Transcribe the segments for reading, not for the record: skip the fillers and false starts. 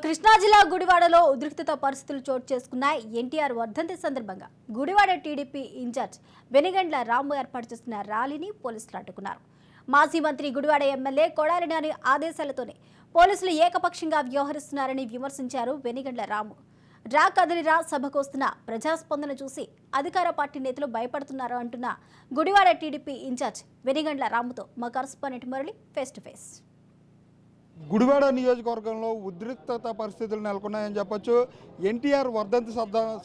కృష్ణా జిల్లా గుడివాడలో ఉద్రిక్తత పరిస్థితులు చోటు చేసుకున్నాయి. ఎన్టీఆర్ వర్ధంతి సందర్భంగా గుడివాడ టీడీపీ ఇన్ఛార్జ్ వెనిగండ్ల రాము ఏర్పాటు చేసిన ర్యాలీని పోలీసులు అడ్డుకున్నారు. మాజీ మంత్రి గుడివాడ ఎమ్మెల్యే కొడాలి నాని ఆదేశాలతోనే పోలీసులు ఏకపక్షంగా వ్యవహరిస్తున్నారని విమర్శించారు వెనిగండ్ల రాము. రా కదిలిరా సభకు వస్తున్న ప్రజాస్పందన చూసి అధికార పార్టీ నేతలు భయపడుతున్నారు అంటున్న గుడివాడ టీడీపీ ఇన్ఛార్జ్ వెనిగండ్ల రాముతో మా correspondent Murali face to face. Gudivada నియోజకవర్గంలో ఉద్రిక్తత పరిస్థితులు నెలకొన్నాయని చెప్పొచ్చు. ఎన్టీఆర్ వర్ధంతి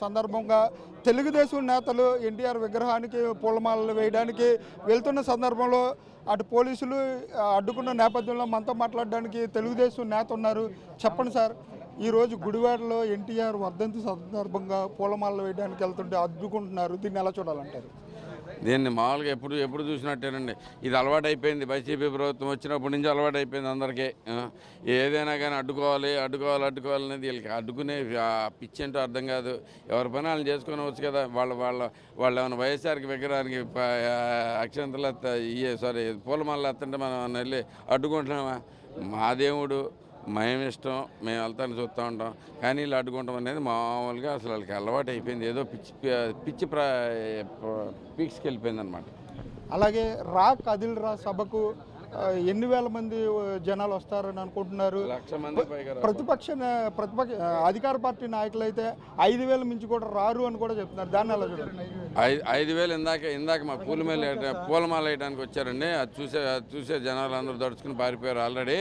సందర్భంగా తెలుగుదేశం నేతలు ఎన్టీఆర్ విగ్రహానికి పూలమాలలు వేయడానికి వెళ్తున్న సందర్భంలో అటు పోలీసులు అడ్డుకున్న నేపథ్యంలో మనతో మాట్లాడడానికి తెలుగుదేశం నేత ఉన్నారు. చెప్పండి సార్, ఈరోజు గుడివాడలో ఎన్టీఆర్ వర్ధంతి సందర్భంగా పూలమాలలు వేయడానికి వెళ్తుంటే అడ్డుకుంటున్నారు, దీన్ని ఎలా చూడాలంటారు? దీన్ని మామూలుగా ఎప్పుడు చూసినట్టేనండి. ఇది అలవాటు అయిపోయింది. వైసీపీ ప్రభుత్వం వచ్చినప్పటి నుంచి అలవాటు అయిపోయింది అందరికీ. ఏదైనా కానీ అడ్డుకోవాలి అనేది వీళ్ళకి అడ్డుకునే పిచ్చి ఏంటో అర్థం కాదు. ఎవరి పని వాళ్ళని చేసుకొని వచ్చు కదా. వాళ్ళు ఏమైనా వైఎస్ఆర్కి విగ్రహానికి అక్షంతలు పూలమాలలు ఎత్తుంటే మనం వెళ్ళి అడ్డుకుంటున్నామా? మా దేవుడు మేము ఇష్టం, మేము వెళ్తాను చూస్తూ ఉంటాం. కానీ వీళ్ళు అడ్డుకుంటాం అనేది మామూలుగా అసలు వాళ్ళకి అలవాటు అయిపోయింది. ఏదో పిచ్చి పీక్స్కి వెళ్ళిపోయింది అనమాట. అలాగే రా కదిలిరా సభకు ఎన్ని వేల మంది జనాలు వస్తారని అనుకుంటున్నారు? 1,00,000 మంది పైగా. ప్రతిపక్ష అధికార పార్టీ నాయకులు అయితే 5,000 మించి కూడా రారు అని కూడా చెప్తున్నారు. దాన్ని ఎలా చూడాలి? 5,000 ఇందాక మా పూలమాల వేయడానికి వచ్చారండి. అది చూసే జనాలు అందరూ దడుచుకుని పారిపోయారు ఆల్రెడీ.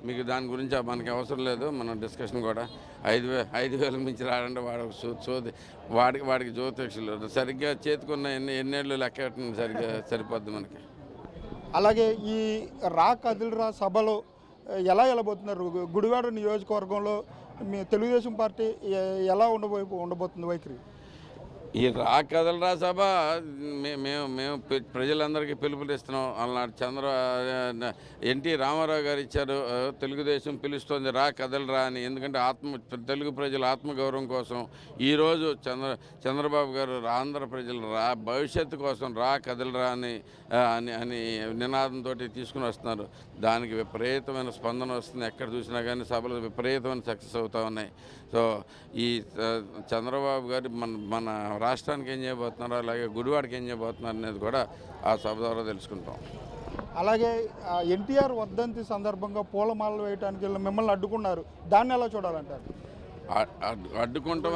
మీకు దాని గురించి మనకి అవసరం లేదు, మన డిస్కషన్ కూడా. 5,000 మించి రాడంటే వాడికి జ్యోతిషులు సరిగ్గా చేతుకున్న ఎన్నేళ్ళు లెక్క సరిగ్గా సరిపోద్ది మనకి. అలాగే ఈ రా కదిలిరా సభలో ఎలా వెళ్ళబోతున్నారు? గుడివాడ నియోజకవర్గంలో మీ తెలుగుదేశం పార్టీ ఎలా ఉండబోతుంది వైఖరి? ఈ రా కదలరా సభ మేము ప్రజలందరికీ పిలుపునిస్తున్నాం. అలనాడు ఎన్టీ రామారావు గారు ఇచ్చారు, తెలుగుదేశం పిలుస్తోంది రా కదలరా అని. ఎందుకంటే తెలుగు ప్రజల ఆత్మగౌరవం కోసం ఈరోజు చంద్రబాబు గారు ఆంధ్ర ప్రజల భవిష్యత్తు కోసం రా కదలరా అని నినాదంతో తీసుకుని వస్తున్నారు. దానికి విపరీతమైన స్పందన వస్తుంది. ఎక్కడ చూసినా కానీ సభలు విపరీతమైన సక్సెస్ అవుతూ ఉన్నాయి. సో ఈ చంద్రబాబు గారు మన రాష్ట్రానికి ఏం చేయబోతున్నారు, అలాగే గుడివాడకి ఏం చేయబోతున్నారు అనేది కూడా ఆ సభ ద్వారా తెలుసుకుంటాం. అలాగే ఎన్టీఆర్ వర్ధంతి సందర్భంగా పూలమాలలు వేయడానికి మిమ్మల్ని అడ్డుకున్నారు, దాన్ని ఎలా చూడాలంటారు? అడ్డుకుంటాం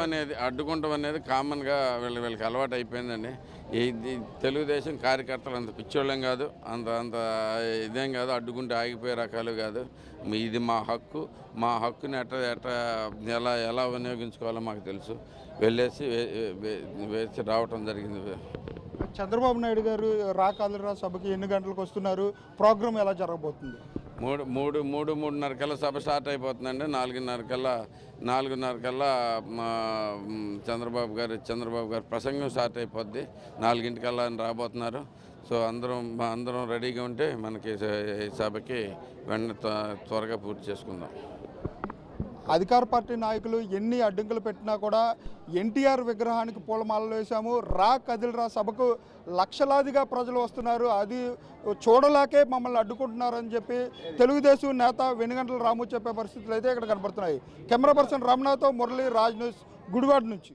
అనేది కామన్గా వీళ్ళకి అలవాటు అయిపోయిందండి. తెలుగుదేశం కార్యకర్తలు అంత పిచ్చోళ్ళం కాదు, అంత ఇదేం కాదు, అడ్డుకుంటే ఆగిపోయే రకాలు కాదు. ఇది మా హక్కుని ఎలా వినియోగించుకోవాలో మాకు తెలుసు. వేసి రావటం జరిగింది. చంద్రబాబు నాయుడు గారు రా కదిలిరా సభకి ఎన్ని గంటలకు వస్తున్నారు? ప్రోగ్రామ్ ఎలా జరగబోతుంది? 3:30 కల్లా సభ స్టార్ట్ అయిపోతుందండి. 4:30 కల్లా చంద్రబాబు గారు ప్రసంగం స్టార్ట్ అయిపోద్ది. 4 రాబోతున్నారు. సో అందరం రెడీగా ఉంటే మనకి సభకి త్వరగా పూర్తి చేసుకుందాం. అధికార పార్టీ నాయకులు ఎన్ని అడ్డంకులు పెట్టినా కూడా ఎన్టీఆర్ విగ్రహానికి పూలమాలలు వేశాము, రా కదిలిరా సభకు లక్షలాదిగా ప్రజలు వస్తున్నారు, అది చూడలేకే మమ్మల్ని అడ్డుకుంటున్నారని చెప్పి తెలుగుదేశం నేత వెనిగండ్ల రాము చెప్పే పరిస్థితులు అయితే ఇక్కడ కనపడుతున్నాయి. కెమెరా పర్సన్ రమణతో మురళి, రాజ్ న్యూస్, గుడివాడ నుంచి.